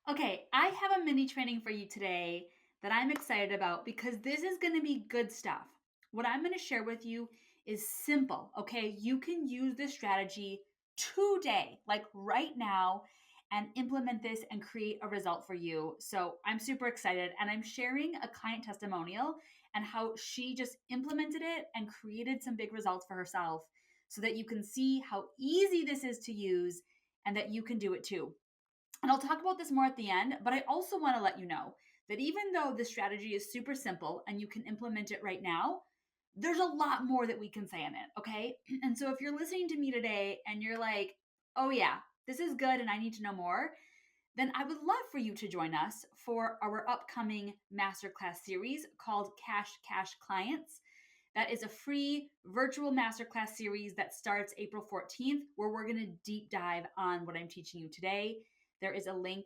Okay, I have a mini training for you today that I'm excited about because this is going to be good stuff. What I'm going to share with you is simple, okay? You can use this strategy today, like right now, and implement this and create a result for you. So I'm super excited, and I'm sharing a client testimonial and how she just implemented it and created some big results for herself so that you can see how easy this is to use and that you can do it too. And I'll talk about this more at the end, but I also want to let you know that even though the strategy is super simple and you can implement it right now, there's a lot more that we can say in it, okay? And so if you're listening to me today and you're like, oh yeah, this is good and I need to know more, then I would love for you to join us for our upcoming masterclass series called Cash Clients. That is a free virtual masterclass series that starts April 14th, where we're going to deep dive on what I'm teaching you today. There is a link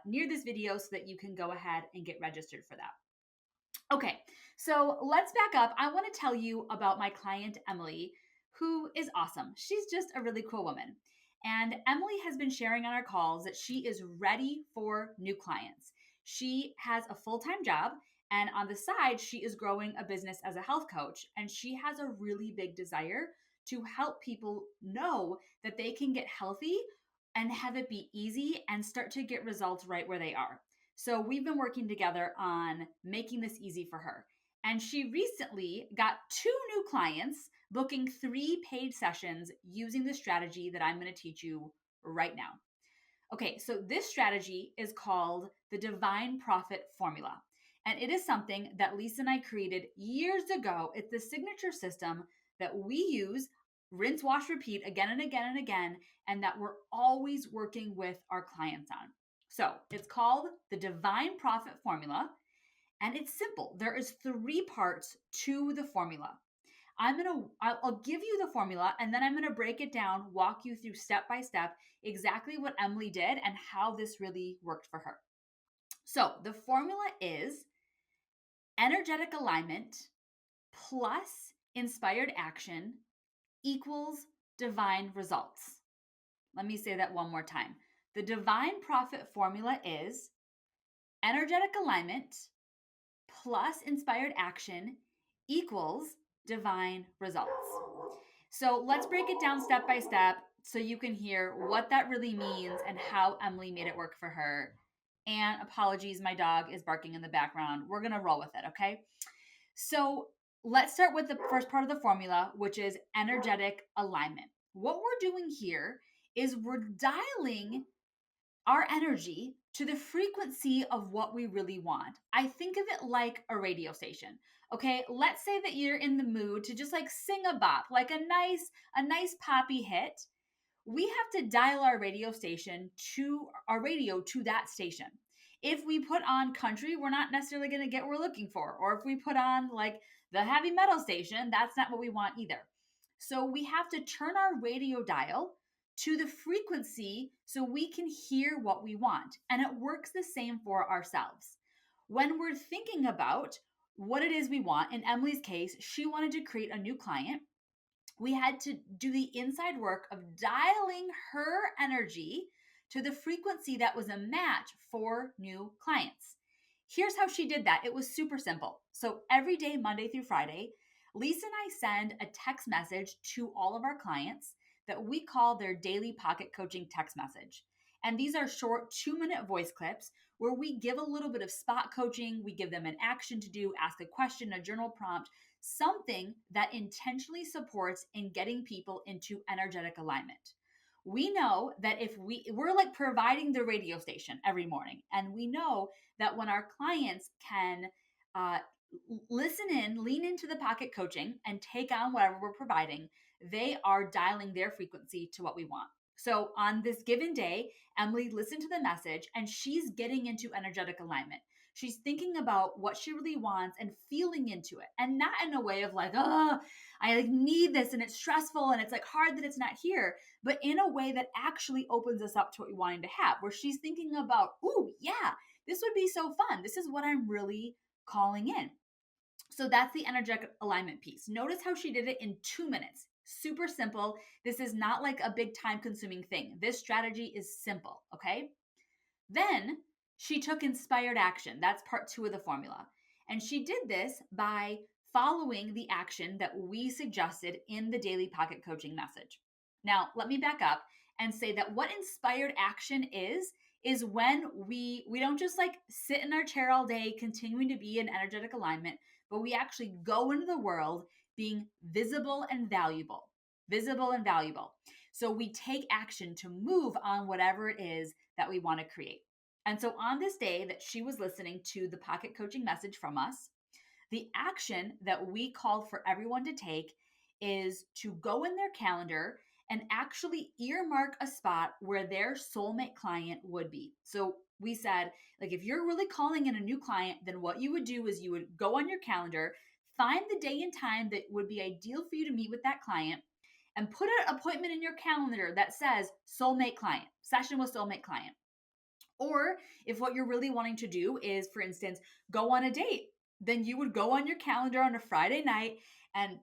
near this video so that you can go ahead and get registered for that. Okay, so let's back up. I want to tell you about my client, Emily, who is awesome. She's just a really cool woman. And Emily has been sharing on our calls that she is ready for new clients. She has a full time job, and on the side, she is growing a business as a health coach. And she has a really big desire to help people know that they can get healthy and have it be easy and start to get results right where they are. So we've been working together on making this easy for her. And she recently got 2 new clients booking 3 paid sessions using the strategy that I'm going to teach you right now. Okay, so this strategy is called the Divine Profit Formula. And it is something that Lisa and I created years ago. It's the signature system that we use, rinse, wash, repeat again and again and again, and that we're always working with our clients on. So it's called the Divine Profit Formula, and it's simple. There is 3 parts to the formula. I'll give you the formula, and then I'm gonna break it down, walk you through step by step exactly what Emily did and how this really worked for her. So the formula is energetic alignment plus inspired action equals divine results. Let me say that one more time. The divine profit formula is energetic alignment plus inspired action equals divine results. So let's break it down step by step so you can hear what that really means and how Emily made it work for her. And apologies, my dog is barking in the background. We're going to roll with it, okay? So let's start with the first part of the formula, which is energetic alignment. What we're doing here is we're dialing our energy to the frequency of what we really want. I think of it like a radio station. Okay, let's say that you're in the mood to just like sing a bop, like a nice poppy hit. We have to dial our radio station to our radio to that station. If we put on country, we're not necessarily going to get what we're looking for. Or if we put on like the heavy metal station, that's not what we want either. So we have to turn our radio dial to the frequency so we can hear what we want. And it works the same for ourselves. When we're thinking about what it is we want, in Emily's case, she wanted to create a new client. We had to do the inside work of dialing her energy to the frequency that was a match for new clients. Here's how she did that. It was super simple. So every day, Monday through Friday, Lisa and I send a text message to all of our clients that we call their daily pocket coaching text message. And these are short 2-minute voice clips where we give a little bit of spot coaching. We give them an action to do, ask a question, a journal prompt, something that intentionally supports in getting people into energetic alignment. We know that if we're like providing the radio station every morning, and we know that when our clients can uh, listen in, lean into the pocket coaching and take on whatever we're providing, they are dialing their frequency to what we want. So on this given day, Emily listened to the message and she's getting into energetic alignment. She's thinking about what she really wants and feeling into it, and not in a way of like, oh, I like need this and it's stressful and it's like hard that it's not here, but in a way that actually opens us up to what we wanted to have, where she's thinking about, oh yeah, this would be so fun. This is what I'm really calling in. So that's the energetic alignment piece. Notice how she did it in 2 minutes. Super simple. This is not like a big time consuming thing. This strategy is simple, okay? Then she took inspired action. That's part 2 of the formula. And she did this by following the action that we suggested in the daily pocket coaching message. Now, let me back up and say that what inspired action is when we don't just like sit in our chair all day continuing to be in energetic alignment, but we actually go into the world being visible and valuable. Visible and valuable. So we take action to move on whatever it is that we want to create. And so on this day that she was listening to the pocket coaching message from us, the action that we called for everyone to take is to go in their calendar and actually earmark a spot where their soulmate client would be. So we said, like, if you're really calling in a new client, then what you would do is you would go on your calendar, find the day and time that would be ideal for you to meet with that client, and put an appointment in your calendar that says soulmate client, session with soulmate client. Or if what you're really wanting to do is, for instance, go on a date, then you would go on your calendar on a Friday night and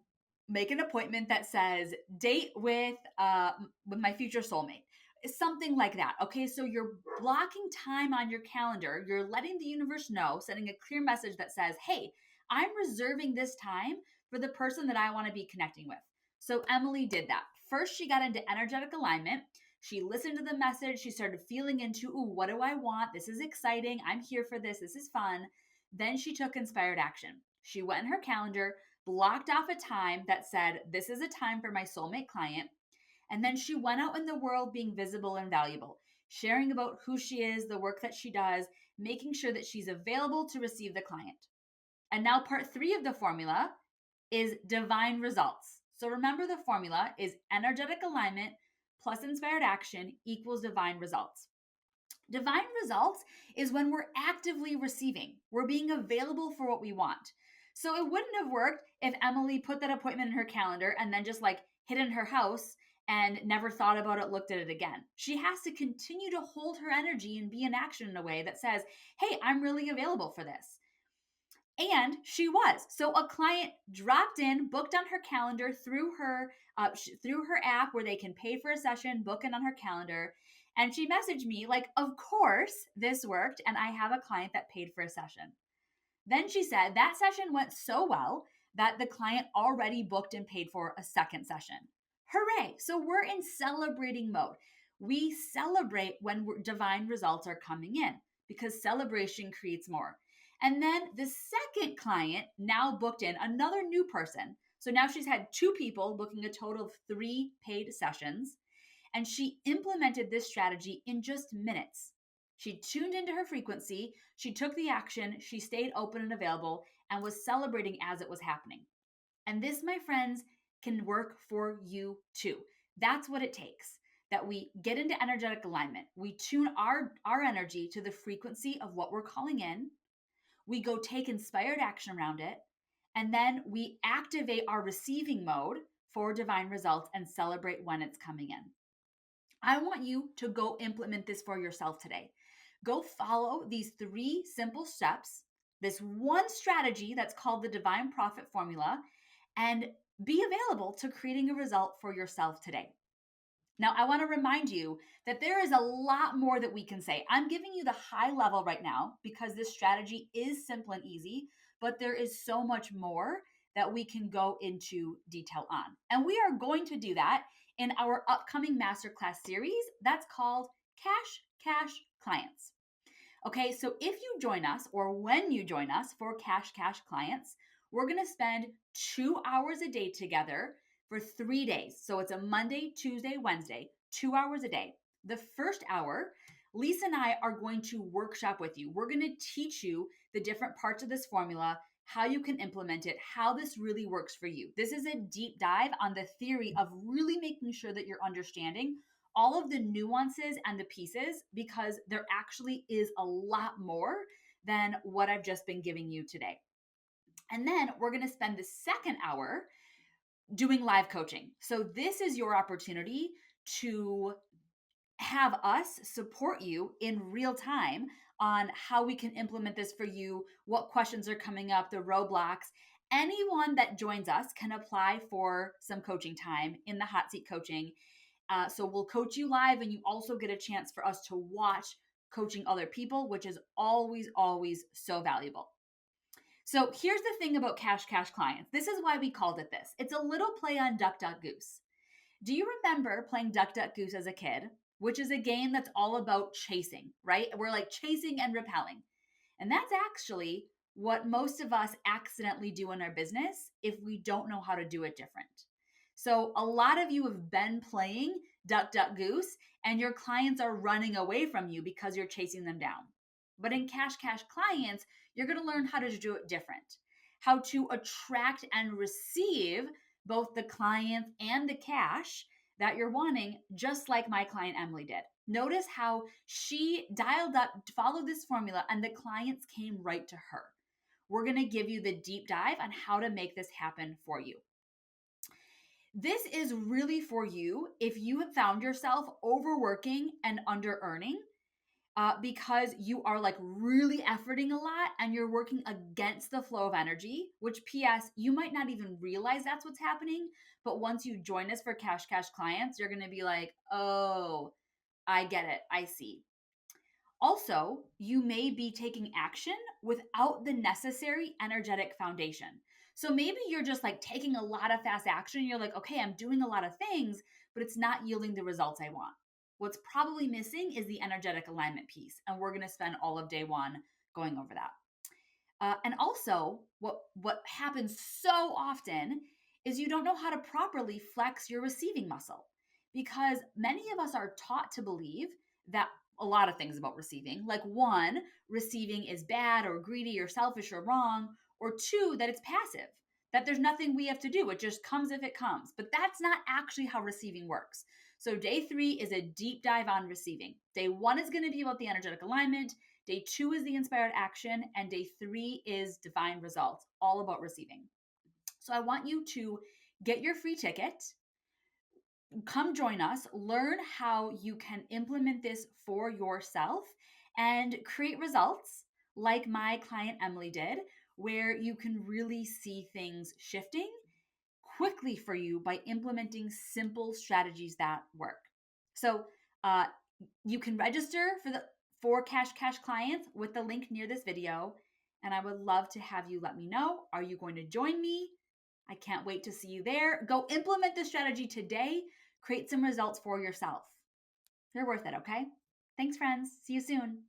make an appointment that says date with my future soulmate. Something like that. Okay, so you're blocking time on your calendar. You're letting the universe know, sending a clear message that says, hey, I'm reserving this time for the person that I want to be connecting with. So Emily did that. First, she got into energetic alignment. She listened to the message. She started feeling into, ooh, what do I want? This is exciting. I'm here for this. This is fun. Then she took inspired action. She went in her calendar, blocked off a time that said, this is a time for my soulmate client. And then she went out in the world being visible and valuable, sharing about who she is, the work that she does, making sure that she's available to receive the client. And now part 3 of the formula is divine results. So remember, the formula is energetic alignment plus inspired action equals divine results. Divine results is when we're actively receiving. We're being available for what we want. So it wouldn't have worked if Emily put that appointment in her calendar and then just like hid in her house and never thought about it, looked at it again. She has to continue to hold her energy and be in action in a way that says, hey, I'm really available for this. And she was. So a client dropped in, booked on her calendar through her app where they can pay for a session, book it on her calendar. And she messaged me like, of course this worked. And I have a client that paid for a session. Then she said that session went so well that the client already booked and paid for a second session. Hooray. So we're in celebrating mode. We celebrate when divine results are coming in because celebration creates more. And then the second client now booked in another new person. So now she's had 2 people booking a total of 3 paid sessions. And she implemented this strategy in just minutes. She tuned into her frequency, she took the action, she stayed open and available, and was celebrating as it was happening. And this, my friends, can work for you too. That's what it takes. That we get into energetic alignment. We tune our energy to the frequency of what we're calling in. We go take inspired action around it. And then we activate our receiving mode for divine results and celebrate when it's coming in. I want you to go implement this for yourself today. Go follow these 3 simple steps, this one strategy that's called the Divine Profit Formula, and be available to creating a result for yourself today. Now, I want to remind you that there is a lot more that we can say. I'm giving you the high level right now because this strategy is simple and easy, but there is so much more that we can go into detail on. And we are going to do that in our upcoming masterclass series that's called Cash Clients. Okay, so if you join us or when you join us for Cash Clients, we're going to spend 2 hours a day together for 3 days. So it's a Monday, Tuesday, Wednesday, 2 hours a day. The first hour, Lisa and I are going to workshop with you. We're going to teach you the different parts of this formula, how you can implement it, how this really works for you. This is a deep dive on the theory of really making sure that you're understanding all of the nuances and the pieces, because there actually is a lot more than what I've just been giving you today. And then we're going to spend the second hour doing live coaching. So this is your opportunity to have us support you in real time on how we can implement this for you, what questions are coming up, the roadblocks. Anyone that joins us can apply for some coaching time in the hot seat coaching. So we'll coach you live, and you also get a chance for us to watch coaching other people, which is always, always so valuable. So here's the thing about Cash Cash clients. This is why we called it this. It's a little play on Duck Duck Goose. Do you remember playing Duck Duck Goose as a kid, which is a game that's all about chasing, right? We're like chasing and repelling. And that's actually what most of us accidentally do in our business if we don't know how to do it different. So, a lot of you have been playing Duck Duck Goose and your clients are running away from you because you're chasing them down. But in Cash Cash Clients, you're going to learn how to do it different, how to attract and receive both the clients and the cash that you're wanting, just like my client Emily did. Notice how she dialed up, followed this formula, and the clients came right to her. We're going to give you the deep dive on how to make this happen for you. This is really for you if you have found yourself overworking and under earning because you are like really efforting a lot and you're working against the flow of energy, which PS, you might not even realize that's what's happening. But once you join us for Cash Cash clients, you're going to be like, oh, I get it. I see. Also, you may be taking action without the necessary energetic foundation. So maybe you're just like taking a lot of fast action. You're like, okay, I'm doing a lot of things, but it's not yielding the results I want. What's probably missing is the energetic alignment piece. And we're going to spend all of day one going over that. And also, what happens so often is you don't know how to properly flex your receiving muscle because many of us are taught to believe that a lot of things about receiving, like one, receiving is bad or greedy or selfish or wrong, or two, that it's passive, that there's nothing we have to do. It just comes if it comes. But that's not actually how receiving works. So day 3 is a deep dive on receiving. Day 1 is going to be about the energetic alignment. Day 2 is the inspired action, and day 3 is divine results, all about receiving. So I want you to get your free ticket, come join us, learn how you can implement this for yourself and create results like my client Emily did, where you can really see things shifting quickly for you by implementing simple strategies that work. So you can register for Cash Cash clients with the link near this video. And I would love to have you let me know. Are you going to join me? I can't wait to see you there. Go implement this strategy today. Create some results for yourself. You're worth it, okay? Thanks, friends. See you soon.